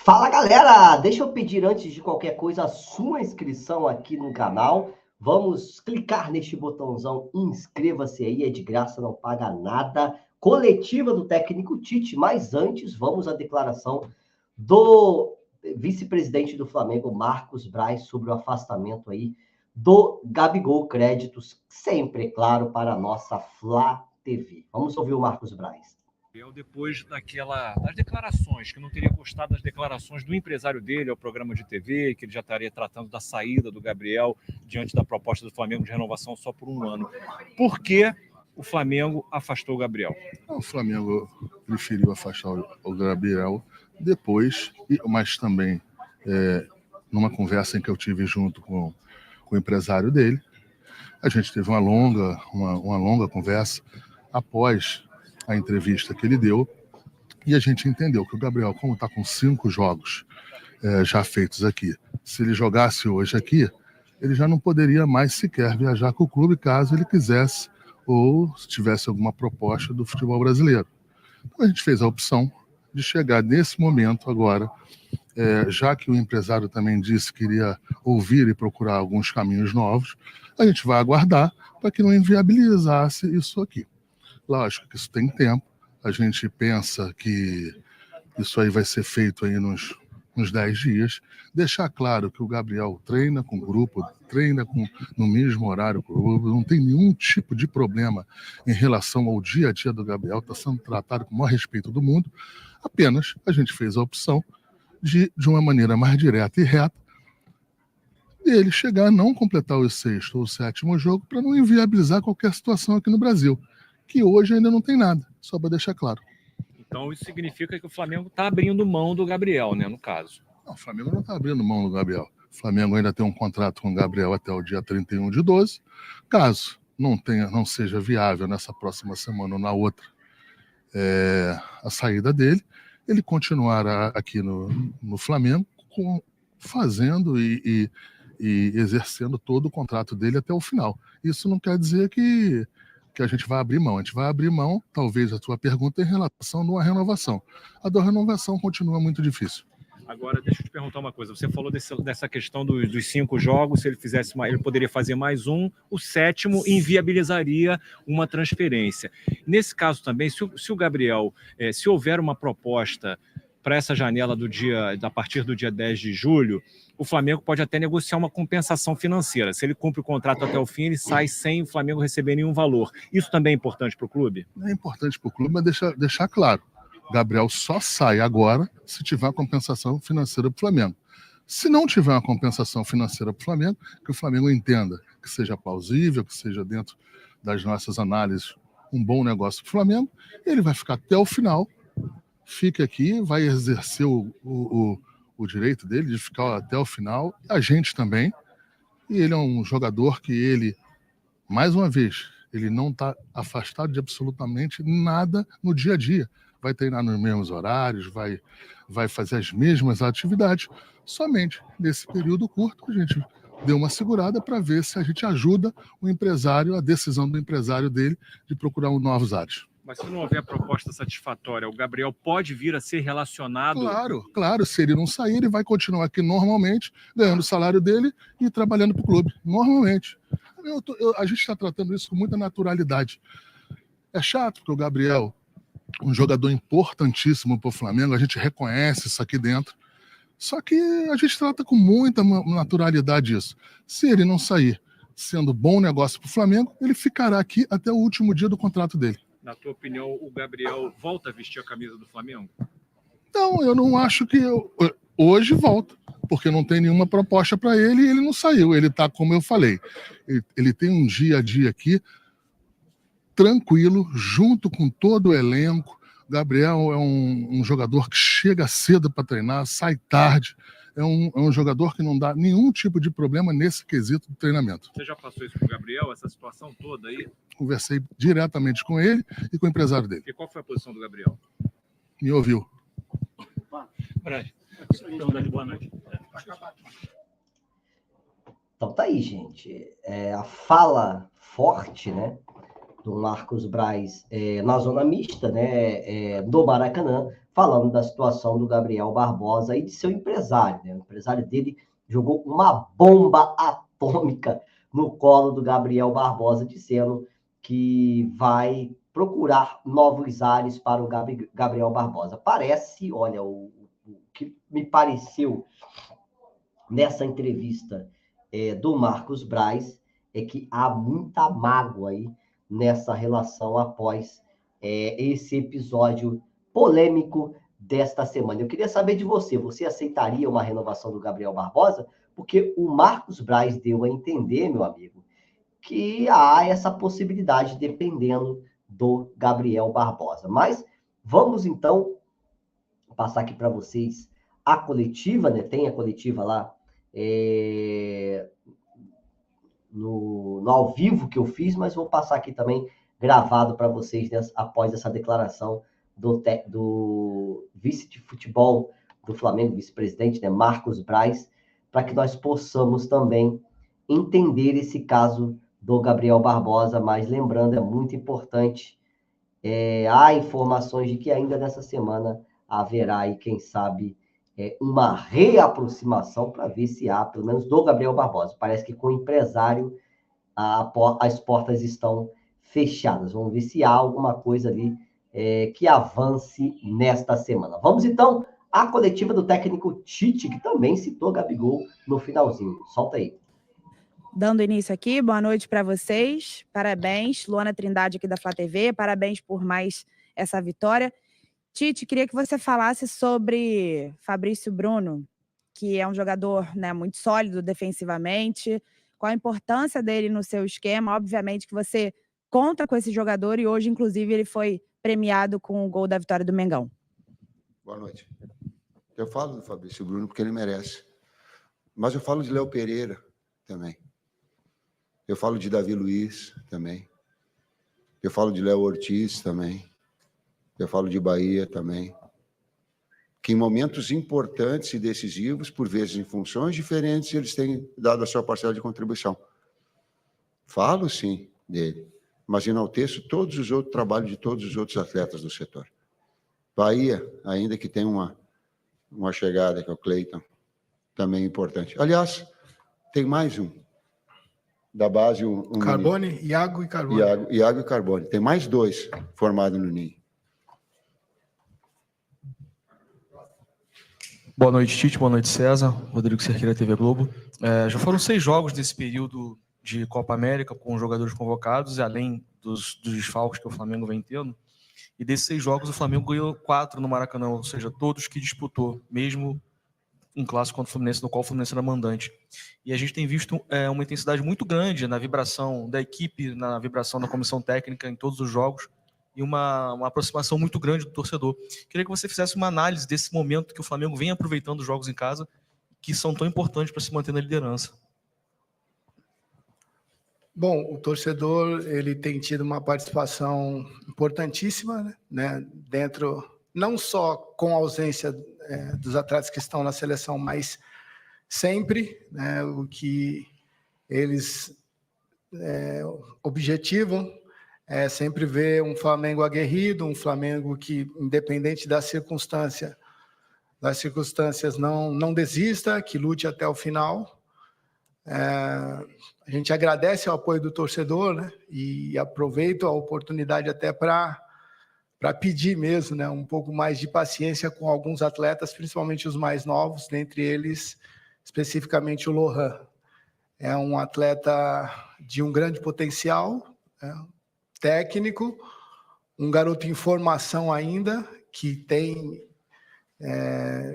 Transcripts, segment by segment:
Fala galera, deixa eu pedir antes de qualquer coisa a sua inscrição aqui no canal. Vamos clicar neste botãozão, inscreva-se aí, é de graça, não paga nada. Coletiva do técnico Tite, mas antes vamos à declaração do vice-presidente do Flamengo, Marcos Braz, sobre o afastamento aí do Gabigol. Créditos sempre, claro, para a nossa Flá TV. Vamos ouvir o Marcos Braz. Depois das declarações, que não teria gostado das declarações do empresário dele ao programa de TV, que ele já estaria tratando da saída do Gabriel diante da proposta do Flamengo de renovação só por 1 ano. Por que o Flamengo afastou o Gabriel? O Flamengo preferiu afastar o Gabriel depois, mas também numa conversa em que eu tive junto com o empresário dele. A gente teve uma longa conversa após a entrevista que ele deu, e a gente entendeu que o Gabriel, como está com 5 jogos já feitos aqui, se ele jogasse hoje aqui, ele já não poderia mais sequer viajar com o clube caso ele quisesse ou se tivesse alguma proposta do futebol brasileiro. Então a gente fez a opção de chegar nesse momento agora, já que o empresário também disse que iria ouvir e procurar alguns caminhos novos, a gente vai aguardar para que não inviabilizasse isso aqui. Lógico que isso tem tempo, a gente pensa que isso aí vai ser feito aí nos 10 dias. Deixar claro que o Gabriel treina com o grupo, no mesmo horário com o grupo, não tem nenhum tipo de problema em relação ao dia a dia do Gabriel, está sendo tratado com o maior respeito do mundo. Apenas a gente fez a opção de uma maneira mais direta e reta, ele chegar a não completar o 6º ou o 7º jogo para não inviabilizar qualquer situação aqui no Brasil, que hoje ainda não tem nada, só para deixar claro. Então isso significa que o Flamengo está abrindo mão do Gabriel, né, no caso? Não, o Flamengo não está abrindo mão do Gabriel. O Flamengo ainda tem um contrato com o Gabriel até o dia 31/12. Caso não seja viável nessa próxima semana ou na outra a saída dele, ele continuará aqui no Flamengo fazendo e exercendo todo o contrato dele até o final. Isso não quer dizer que a gente vai abrir mão. A gente vai abrir mão, talvez a tua pergunta, em relação a uma renovação. A da renovação continua muito difícil. Agora, deixa eu te perguntar uma coisa. Você falou dessa questão dos 5 jogos, se ele fizesse ele poderia fazer mais um, o 7º inviabilizaria uma transferência. Nesse caso também, se o Gabriel, se houver uma proposta para essa janela a partir do dia 10 de julho, o Flamengo pode até negociar uma compensação financeira. Se ele cumpre o contrato até o fim, ele sai sem o Flamengo receber nenhum valor. Isso também é importante para o clube? É importante para o clube, mas deixar claro. Gabriel só sai agora se tiver uma compensação financeira para o Flamengo. Se não tiver uma compensação financeira para o Flamengo, que o Flamengo entenda que seja plausível, que seja dentro das nossas análises um bom negócio para o Flamengo, ele vai ficar até o final, fica aqui, vai exercer o direito dele de ficar até o final, a gente também, e ele é um jogador que mais uma vez, ele não está afastado de absolutamente nada no dia a dia, vai treinar nos mesmos horários, vai fazer as mesmas atividades, somente nesse período curto a gente deu uma segurada para ver se a gente ajuda o empresário, a decisão do empresário dele de procurar novos ares. Mas se não houver proposta satisfatória, o Gabriel pode vir a ser relacionado? Claro. Se ele não sair, ele vai continuar aqui normalmente, ganhando o salário dele e trabalhando para o clube. Normalmente. A gente está tratando isso com muita naturalidade. É chato, porque o Gabriel, um jogador importantíssimo para o Flamengo, a gente reconhece isso aqui dentro. Só que a gente trata com muita naturalidade isso. Se ele não sair sendo bom negócio para o Flamengo, ele ficará aqui até o último dia do contrato dele. Na tua opinião, o Gabriel volta a vestir a camisa do Flamengo? Não, eu não acho que hoje volta, porque não tem nenhuma proposta para ele e ele não saiu. Ele está, como eu falei, ele tem um dia a dia aqui tranquilo, junto com todo o elenco. Gabriel é um jogador que chega cedo para treinar, sai tarde. É um jogador que não dá nenhum tipo de problema nesse quesito de treinamento. Você já passou isso com o Gabriel, essa situação toda aí? Conversei diretamente com ele e com o empresário dele. E qual foi a posição do Gabriel? Me ouviu. Boa noite. Então tá aí, gente. A fala forte, né, do Marcos Braz na zona mista, né, do Maracanã, falando da situação do Gabriel Barbosa e de seu empresário, né? O empresário dele jogou uma bomba atômica no colo do Gabriel Barbosa, dizendo que vai procurar novos ares para o Gabriel Barbosa. Parece, olha, o que me pareceu nessa entrevista do Marcos Braz é que há muita mágoa aí nessa relação após esse episódio polêmico desta semana. Eu queria saber de você, você aceitaria uma renovação do Gabriel Barbosa? Porque o Marcos Braz deu a entender, meu amigo, que há essa possibilidade dependendo do Gabriel Barbosa. Mas vamos então passar aqui para vocês a coletiva, né? Tem a coletiva lá no ao vivo que eu fiz, mas vou passar aqui também gravado para vocês, né, após essa declaração do vice de futebol do Flamengo, vice-presidente, né, Marcos Braz, para que nós possamos também entender esse caso do Gabriel Barbosa, mas lembrando, é muito importante, há informações de que ainda nessa semana haverá aí, quem sabe, uma reaproximação para ver se há, pelo menos do Gabriel Barbosa. Parece que com o empresário as portas estão fechadas. Vamos ver se há alguma coisa ali que avance nesta semana. Vamos então à coletiva do técnico Tite, que também citou Gabigol no finalzinho. Solta aí. Dando início aqui, boa noite para vocês. Parabéns, Luana Trindade aqui da Flá TV. Parabéns por mais essa vitória. Tite, queria que você falasse sobre Fabrício Bruno, que é um jogador, né, muito sólido defensivamente. Qual a importância dele no seu esquema? Obviamente que você conta com esse jogador e hoje, inclusive, ele foi premiado com o gol da vitória do Mengão. Boa noite. Eu falo do Fabrício Bruno porque ele merece. Mas eu falo de Léo Pereira também. Eu falo de Davi Luiz também. Eu falo de Léo Ortiz também. Eu falo de Bahia também. Que em momentos importantes e decisivos, por vezes em funções diferentes, eles têm dado a sua parcela de contribuição. Falo, sim, dele. Mas enalteço todos os outros trabalhos de todos os outros atletas do setor. Bahia, ainda que tenha uma chegada, que é o Cleiton, também importante. Aliás, tem mais um. Da base, um Carbone, menino. Iago e Carbone. Iago e Carbone. Tem mais dois formados no Ninho. Boa noite, Tite. Boa noite, César. Rodrigo Cerqueira, TV Globo. Já foram 6 jogos nesse período de Copa América com jogadores convocados, e além dos desfalques que o Flamengo vem tendo. E desses 6 jogos, o Flamengo ganhou 4 no Maracanã, ou seja, todos que disputou, mesmo um clássico contra o Fluminense, no qual o Fluminense era mandante. E a gente tem visto uma intensidade muito grande na vibração da equipe, na vibração da comissão técnica em todos os jogos, e uma aproximação muito grande do torcedor. Queria que você fizesse uma análise desse momento que o Flamengo vem aproveitando os jogos em casa, que são tão importantes para se manter na liderança. Bom, o torcedor ele tem tido uma participação importantíssima, né, dentro, não só com a ausência dos atletas que estão na seleção, mas sempre, né, o que eles objetivam é sempre ver um Flamengo aguerrido, um Flamengo que, independente das circunstâncias não desista, que lute até o final. A gente agradece o apoio do torcedor, né, e aproveito a oportunidade até para pedir mesmo, né, um pouco mais de paciência com alguns atletas, principalmente os mais novos, dentre eles, especificamente o Lohan. É um atleta de um grande potencial, técnico, um garoto em formação ainda, que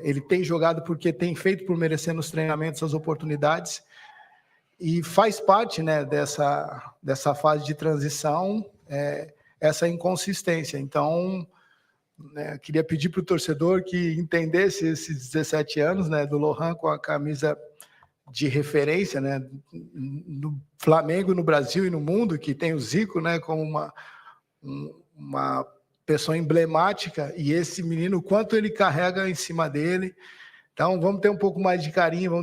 ele tem jogado porque tem feito por merecer nos treinamentos as oportunidades, e faz parte, né, dessa fase de transição, essa inconsistência. Então, né, queria pedir para o torcedor que entendesse esses 17 anos, né, do Lohan com a camisa de referência, né, no Flamengo, no Brasil e no mundo, que tem o Zico, né, como uma pessoa emblemática, e esse menino, o quanto ele carrega em cima dele. Então, vamos ter um pouco mais de carinho,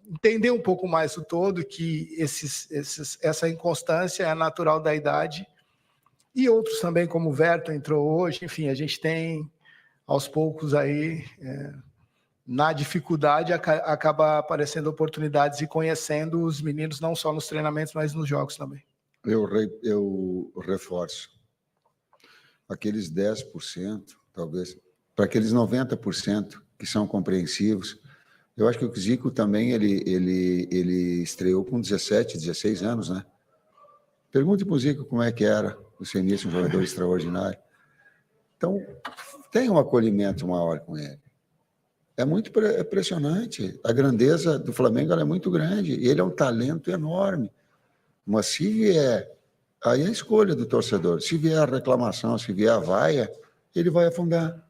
entender um pouco mais o todo, que essa inconstância é natural da idade, e outros também, como o Verto entrou hoje. Enfim, a gente tem aos poucos aí, na dificuldade, acaba aparecendo oportunidades e conhecendo os meninos, não só nos treinamentos, mas nos jogos também. Eu reforço. Aqueles 10%, talvez, para aqueles 90% que são compreensivos, eu acho que o Zico também, ele estreou com 17, 16 anos, né? Pergunte para o Zico como é que era o seu início, um jogador extraordinário. Então, tem um acolhimento maior com ele. É muito impressionante. A grandeza do Flamengo ela é muito grande. Ele é um talento enorme. Mas se vier, aí é a escolha do torcedor. Se vier a reclamação, se vier a vaia, ele vai afundar.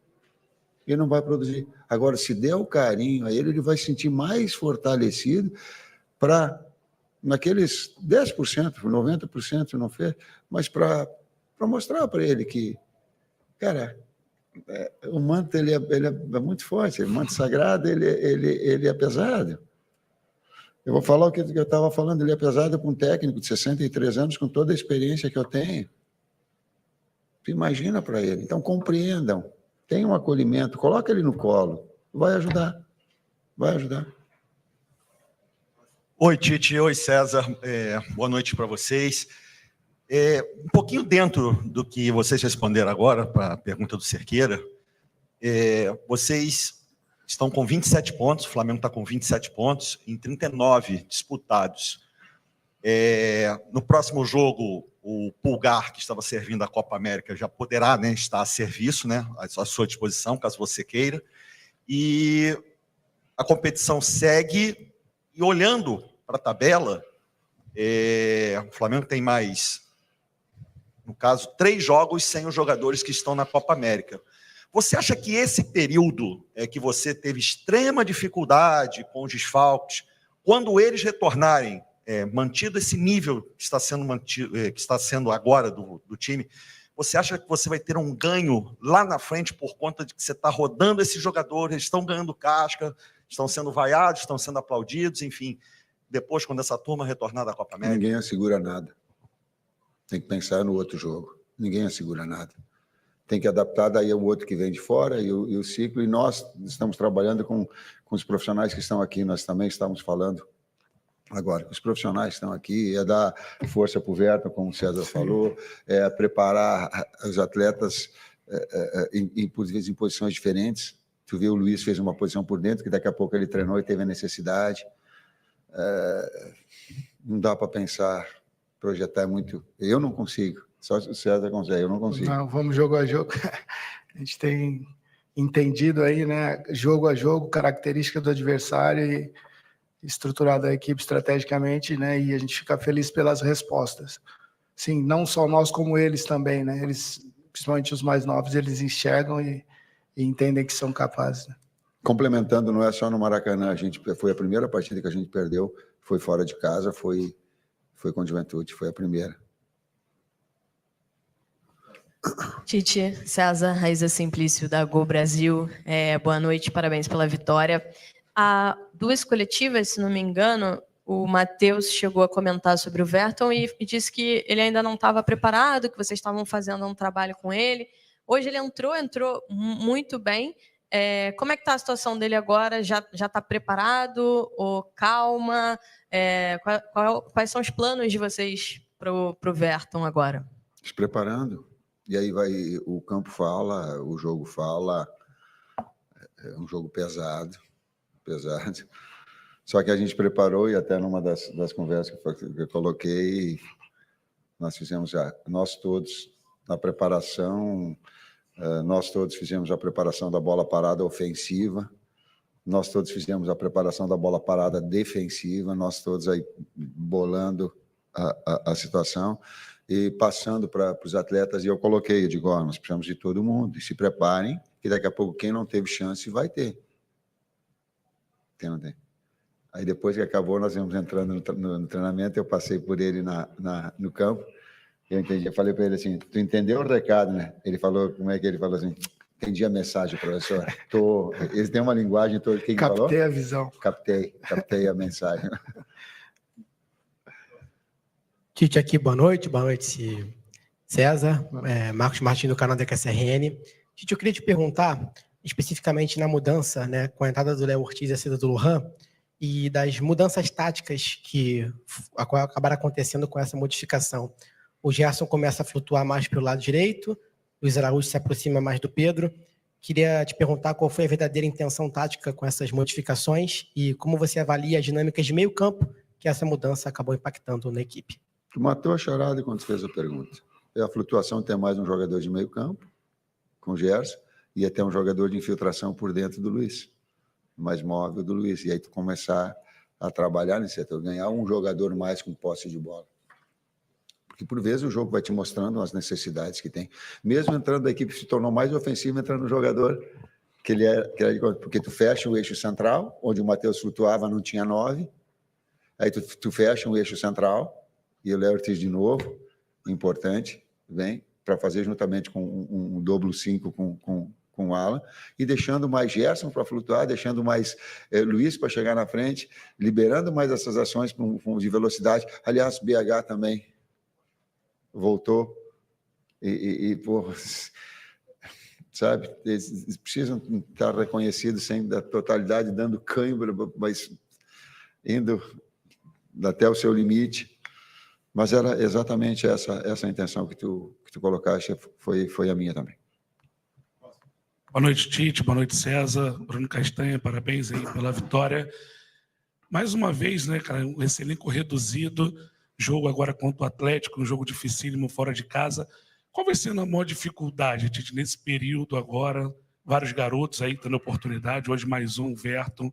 Ele não vai produzir. Agora, se der o carinho a ele, ele vai se sentir mais fortalecido para, naqueles 10%, 90% não fez, mas para mostrar para ele que, cara, o manto ele é muito forte, o manto sagrado ele é pesado. Eu vou falar o que eu estava falando, ele é pesado com um técnico de 63 anos, com toda a experiência que eu tenho. Tu imagina para ele. Então, compreendam. Tem um acolhimento, coloca ele no colo. Vai ajudar. Vai ajudar. Oi, Tite. Oi, César. Boa noite para vocês. Um pouquinho dentro do que vocês responderam agora, para a pergunta do Cerqueira, vocês estão com 27 pontos, o Flamengo está com 27 pontos, em 39 disputados. No próximo jogo, o Pulgar, que estava servindo a Copa América, já poderá, né, estar a serviço, né, à sua disposição, caso você queira. E a competição segue, e olhando para a tabela, o Flamengo tem mais, no caso, 3 jogos sem os jogadores que estão na Copa América. Você acha que esse período que você teve extrema dificuldade com os desfalques, quando eles retornarem, mantido esse nível que está sendo mantido, que está sendo agora do time, você acha que você vai ter um ganho lá na frente por conta de que você está rodando esses jogadores, eles estão ganhando casca, estão sendo vaiados, estão sendo aplaudidos, enfim, depois, quando essa turma retornar da Copa América? Ninguém assegura nada. Tem que pensar no outro jogo. Ninguém assegura nada. Tem que adaptar daí ao outro que vem de fora e o ciclo. E nós estamos trabalhando com os profissionais que estão aqui. Nós também estamos falando agora. Os profissionais que estão aqui é dar força para o Verto, como o César falou, é preparar os atletas em posições diferentes. Tu vê, o Luiz fez uma posição por dentro, que daqui a pouco ele treinou e teve a necessidade. Não dá para pensar, projetar muito. Eu não consigo. Só o César consegue, eu não consigo. Não, vamos jogo a jogo. A gente tem entendido aí, né, jogo a jogo, característica do adversário e estruturado a equipe estrategicamente, né, e a gente fica feliz pelas respostas. Sim, não só nós, como eles também, né, eles, principalmente os mais novos, eles enxergam e entendem que são capazes. Né? Complementando, não é só no Maracanã, foi a primeira partida que a gente perdeu, foi fora de casa, foi com o Juventude, foi a primeira. Tite, César, Raíza Simplício, da Gol Brasil. Boa noite, parabéns pela vitória. Há 2 coletivas, se não me engano, o Matheus chegou a comentar sobre o Verton e disse que ele ainda não estava preparado, que vocês estavam fazendo um trabalho com ele. Hoje ele entrou muito bem. Como é que está a situação dele agora? Já está preparado? Ou calma? Quais são os planos de vocês para o Verton agora? Se preparando. E aí o campo fala, o jogo fala, é um jogo pesado. Só que a gente preparou, e até numa das conversas que eu coloquei, nós fizemos nós todos, na preparação, nós todos fizemos a preparação da bola parada ofensiva, nós todos fizemos a preparação da bola parada defensiva, nós todos aí bolando a situação, e passando para os atletas, e eu coloquei, eu digo, nós precisamos de todo mundo, e se preparem, que daqui a pouco quem não teve chance vai ter. Tem. Aí depois que acabou, nós íamos entrando no treinamento, eu passei por ele no campo, eu entendi, eu falei para ele assim, tu entendeu o recado, né? Ele falou, como é que ele falou assim, entendi a mensagem, professor, eles têm uma linguagem, quem Captei falou? A visão. Captei a mensagem. Tite aqui, boa noite, César, Marcos Martins do canal da QSRN. Tite, eu queria te perguntar, especificamente na mudança, né, com a entrada do Léo Ortiz e a saída do Lohan, e das mudanças táticas que acabaram acontecendo com essa modificação. O Gerson começa a flutuar mais para o lado direito, o Luiz Araújo se aproxima mais do Pedro. Queria te perguntar qual foi a verdadeira intenção tática com essas modificações e como você avalia as dinâmicas de meio campo que essa mudança acabou impactando na equipe. Tu matou a charada quando fez a pergunta. É a flutuação ter mais um jogador de meio campo, com o Gerson, e até um jogador de infiltração por dentro do Luiz, mais móvel do Luiz. E aí tu começar a trabalhar nesse setor, ganhar um jogador mais com posse de bola. Porque, por vezes, o jogo vai te mostrando as necessidades que tem. Mesmo entrando, a equipe se tornou mais ofensiva, entrando no jogador que ele era porque tu fecha o eixo central, onde o Matheus flutuava, não tinha 9. Aí tu fecha o eixo central, e o Léo Ortiz de novo, importante, vem, para fazer juntamente com um dobro 5 com o Alan, e deixando mais Gerson para flutuar, deixando mais Luiz para chegar na frente, liberando mais essas ações de velocidade. Aliás, BH também voltou pô, sabe, eles precisam estar reconhecidos sem da totalidade, dando cãibra, mas indo até o seu limite. Mas era exatamente essa a intenção que tu colocaste, foi a minha também. Boa noite, Tite, boa noite, César, Bruno Castanha, parabéns aí pela vitória. Mais uma vez, né, cara, um elenco reduzido, jogo agora contra o Atlético, um jogo dificílimo fora de casa. Qual vai ser a maior dificuldade, Tite, nesse período agora? Vários garotos aí tendo oportunidade, hoje mais um, Verton,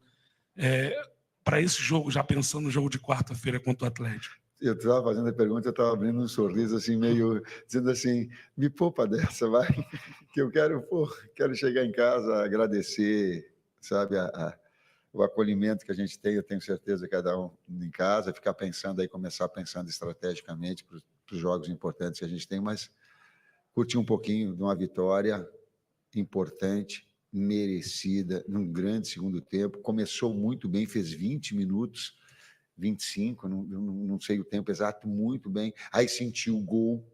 para esse jogo, já pensando no jogo de quarta-feira contra o Atlético. Eu estava fazendo a pergunta, eu estava abrindo um sorriso assim, meio dizendo assim, me poupa dessa, vai, que eu quero chegar em casa, agradecer, sabe, o acolhimento que a gente tem, eu tenho certeza, cada um em casa, ficar pensando aí, começar pensando estrategicamente para os jogos importantes que a gente tem, mas curtir um pouquinho de uma vitória importante, merecida, num grande segundo tempo, começou muito bem, fez 20 minutos, 25, não sei o tempo exato, muito bem, aí sentiu o gol,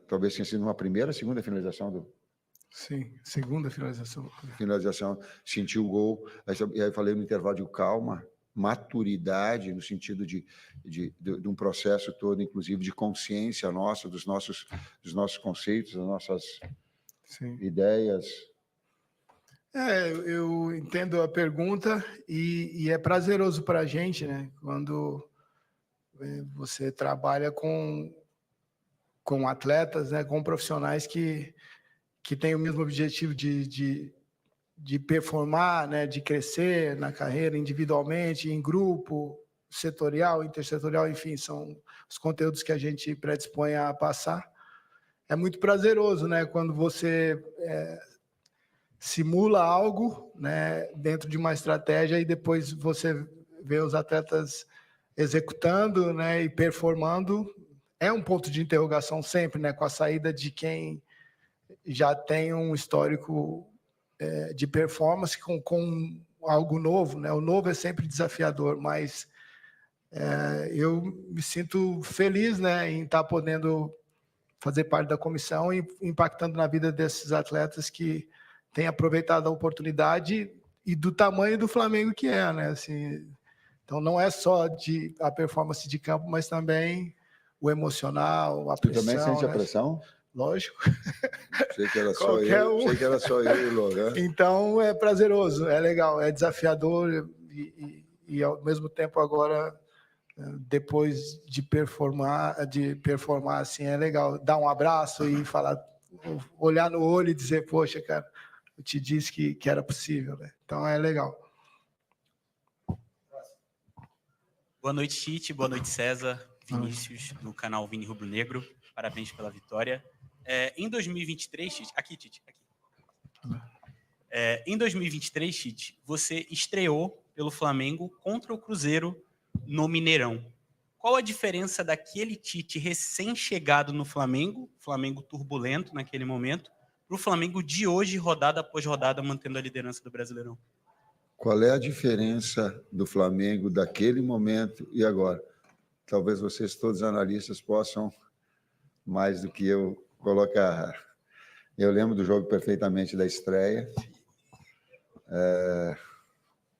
talvez tenha sido uma primeira, segunda finalização Sim, segunda finalização. Sentiu o gol, aí eu falei no intervalo de calma, maturidade, no sentido de um processo todo, inclusive de consciência nossa, dos nossos conceitos, das nossas ideias. Eu entendo a pergunta e é prazeroso para a gente, né? Quando você trabalha com atletas, né? Com profissionais que têm o mesmo objetivo de performar, né? De crescer na carreira individualmente, em grupo, setorial, intersetorial, enfim, são os conteúdos que a gente predispõe a passar. É muito prazeroso, né? Quando você simula algo, né, dentro de uma estratégia e depois você vê os atletas executando, né, e performando. É um ponto de interrogação sempre, né, com a saída de quem já tem um histórico de performance com algo novo, né? O novo é sempre desafiador, mas eu me sinto feliz, né, em estar podendo fazer parte da comissão e impactando na vida desses atletas que têm aproveitado a oportunidade e do tamanho do Flamengo que é, né? Assim, então não é só a performance de campo, mas também o emocional, a pressão. Tu também sente a né? pressão? Lógico. Sei que era só eu, sei que era só eu e o Logan. Então é prazeroso, é legal, é desafiador e ao mesmo tempo agora, depois de performar assim, é legal dar um abraço e falar, olhar no olho e dizer, poxa, cara, eu te disse que era possível, né? Então é legal. Boa noite, Tite, boa noite, César, Vinícius, do canal Vini Rubro Negro, parabéns pela vitória. Em 2023, Tite, Tite. Em 2023, Tite, você estreou pelo Flamengo contra o Cruzeiro no Mineirão. Qual a diferença daquele Tite recém-chegado no Flamengo turbulento naquele momento, para o Flamengo de hoje, rodada após rodada, mantendo a liderança do Brasileirão? Qual é a diferença do Flamengo daquele momento e agora? Talvez vocês, todos analistas, possam, mais do que eu, colocar... Eu lembro do jogo perfeitamente da estreia.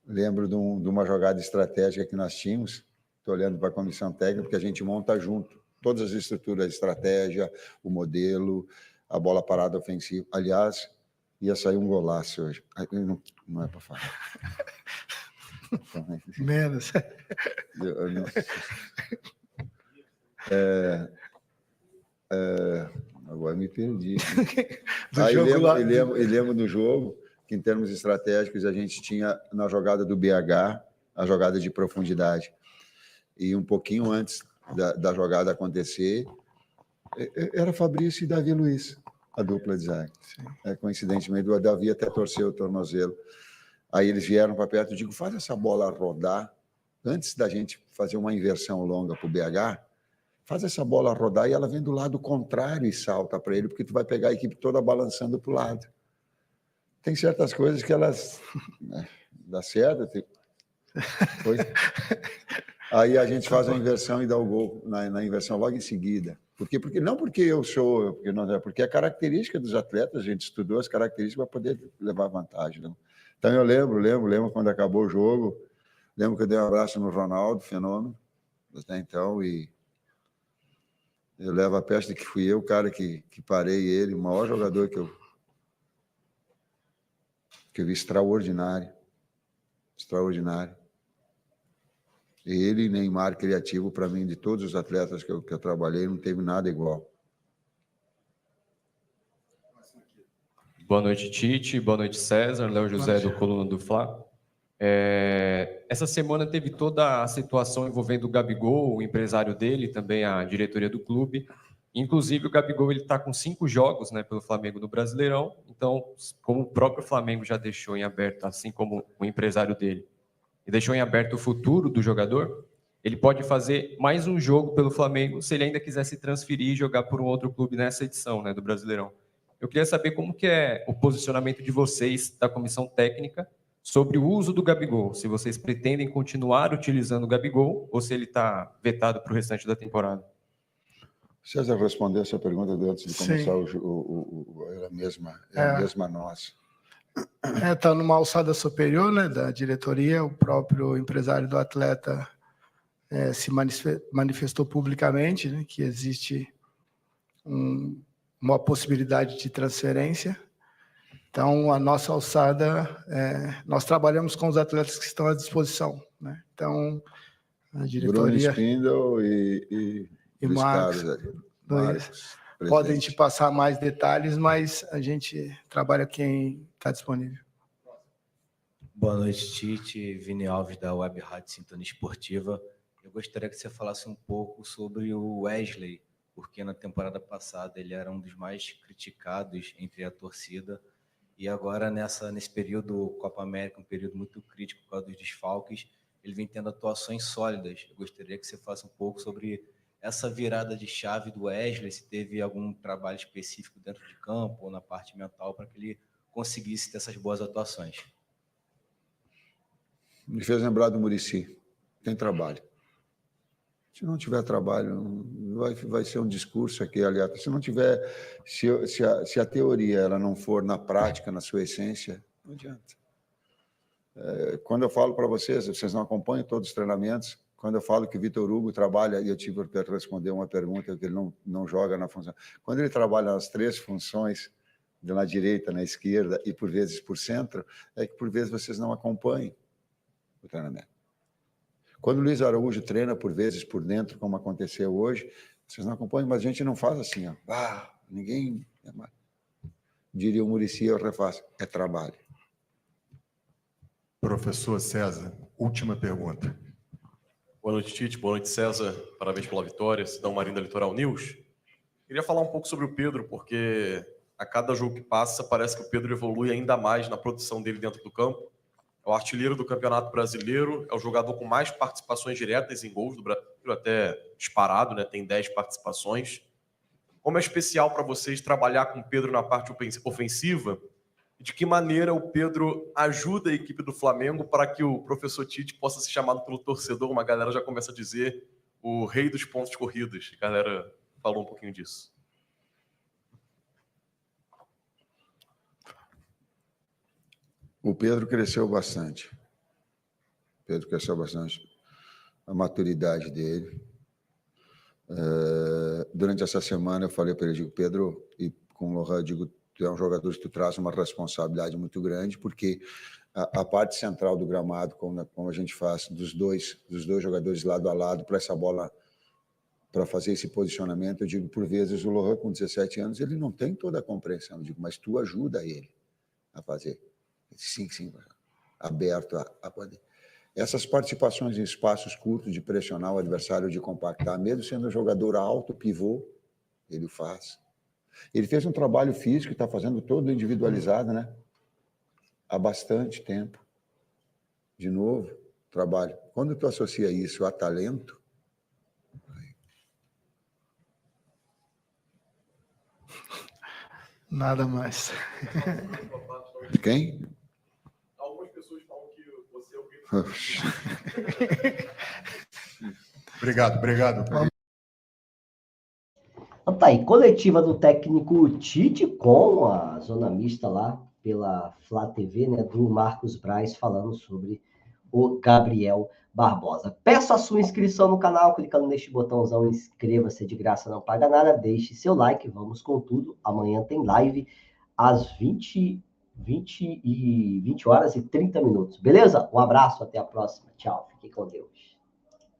Lembro de uma jogada estratégica que nós tínhamos. Estou olhando para a comissão técnica, porque a gente monta junto todas as estruturas, a estratégia, o modelo, a bola parada ofensiva. Aliás, ia sair um golaço hoje. Não é para falar. Menos. Agora me perdi. Aí lembro do jogo que, em termos estratégicos, a gente tinha na jogada do BH a jogada de profundidade. E um pouquinho antes da jogada acontecer, era Fabrício e Davi Luiz, a dupla de zaga. Coincidentemente, o Davi até torceu o tornozelo. Aí eles vieram para perto e digo, faz essa bola rodar, antes da gente fazer uma inversão longa para o BH, faz essa bola rodar e ela vem do lado contrário e salta para ele, porque tu vai pegar a equipe toda balançando para o lado. Tem certas coisas que elas... dá certo. Aí a gente faz a inversão e dá o gol na inversão logo em seguida. Por quê? Não porque eu sou... Porque é característica dos atletas, a gente estudou as características para poder levar vantagem. Não? Então eu lembro quando acabou o jogo, lembro que eu dei um abraço no Ronaldo, fenômeno, até então, e eu levo a peste que fui eu, o cara que parei ele, o maior jogador que eu vi, extraordinário. Ele e Neymar criativo, para mim, de todos os atletas que eu trabalhei, não teve nada igual. Boa noite, Tite. Boa noite, César. Léo José, do Coluna do Fla. Essa semana teve toda a situação envolvendo o Gabigol, o empresário dele, também a diretoria do clube. Inclusive, o Gabigol está com 5 jogos, né, pelo Flamengo no Brasileirão. Então, como o próprio Flamengo já deixou em aberto, assim como o empresário dele, e deixou em aberto o futuro do jogador, ele pode fazer mais um jogo pelo Flamengo se ele ainda quiser se transferir e jogar por um outro clube nessa edição, né, do Brasileirão. Eu queria saber como que é o posicionamento de vocês, da comissão técnica, sobre o uso do Gabigol. Se vocês pretendem continuar utilizando o Gabigol ou se ele está vetado para o restante da temporada. César respondeu essa pergunta antes de começar a mesma nossa. Está numa alçada superior, né, da diretoria. O próprio empresário do atleta se manifestou publicamente, né, que existe uma possibilidade de transferência. Então, a nossa alçada, nós trabalhamos com os atletas que estão à disposição, né? Então, a diretoria... Bruno Spindle e Marcos podem te passar mais detalhes, mas a gente trabalha quem está disponível. Boa noite, Tite. Vini Alves, da Web Rádio Sintonia Esportiva. Eu gostaria que você falasse um pouco sobre o Wesley, porque na temporada passada ele era um dos mais criticados entre a torcida, e agora nesse período Copa América, um período muito crítico por causa dos desfalques, ele vem tendo atuações sólidas. Eu gostaria que você falasse um pouco sobre essa virada de chave do Wesley, se teve algum trabalho específico dentro de campo ou na parte mental para que ele conseguisse ter essas boas atuações. Me fez lembrar do Muricy. Tem trabalho. Se não tiver trabalho, vai ser um discurso aqui, aliás. Se não tiver, se a teoria ela não for na prática, na sua essência, não adianta. Quando eu falo para vocês não acompanham todos os treinamentos, quando eu falo que o Vitor Hugo trabalha, e eu tive que responder uma pergunta que ele não joga na função. Quando ele trabalha nas 3 funções, na direita, na esquerda e por vezes por centro, é que por vezes vocês não acompanham o treinamento. Quando o Luiz Araújo treina por vezes por dentro, como aconteceu hoje, vocês não acompanham, mas a gente não faz assim, ó. Ninguém... Diria o Muricy, eu refaço, é trabalho. Professor César, última pergunta. Boa noite, Tite. Boa noite, César. Parabéns pela vitória. Cidão Marinho da Litoral News. Queria falar um pouco sobre o Pedro, porque a cada jogo que passa, parece que o Pedro evolui ainda mais na produção dele dentro do campo. É o artilheiro do Campeonato Brasileiro, é o jogador com mais participações diretas em gols do Brasil, até disparado, né? Tem 10 participações. Como é especial para vocês trabalhar com o Pedro na parte ofensiva? E de que maneira o Pedro ajuda a equipe do Flamengo para que o professor Tite possa ser chamado pelo torcedor? Uma galera já começa a dizer o rei dos pontos corridos. A galera falou um pouquinho disso. O Pedro cresceu bastante. A maturidade dele. Durante essa semana eu falei para ele, digo, Pedro, e com o Lohan, digo, tu é um jogador que tu traz uma responsabilidade muito grande, porque a parte central do gramado, como a gente faz, dos dois jogadores lado a lado, para essa bola, para fazer esse posicionamento, eu digo, por vezes, o Lohan, com 17 anos, ele não tem toda a compreensão, eu digo, mas tu ajuda ele a fazer. Sim, aberto a poder. Essas participações em espaços curtos de pressionar o adversário, de compactar, mesmo sendo um jogador alto, pivô, ele o faz. Ele fez um trabalho físico, está fazendo todo individualizado, né? Há bastante tempo. De novo, trabalho. Quando tu associa isso a talento... Nada mais. Quem? Algumas pessoas falam que você é o Obrigado. Então tá aí, coletiva do técnico Tite com a zona mista lá pela Flá TV, né, do Marcos Braz, falando sobre o Gabriel Barbosa. Peço a sua inscrição no canal, clicando neste botãozão, inscreva-se, de graça, não paga nada, deixe seu like, vamos com tudo. Amanhã tem live às 20 horas e 30 minutos, beleza? Um abraço, até a próxima, tchau, fique com Deus.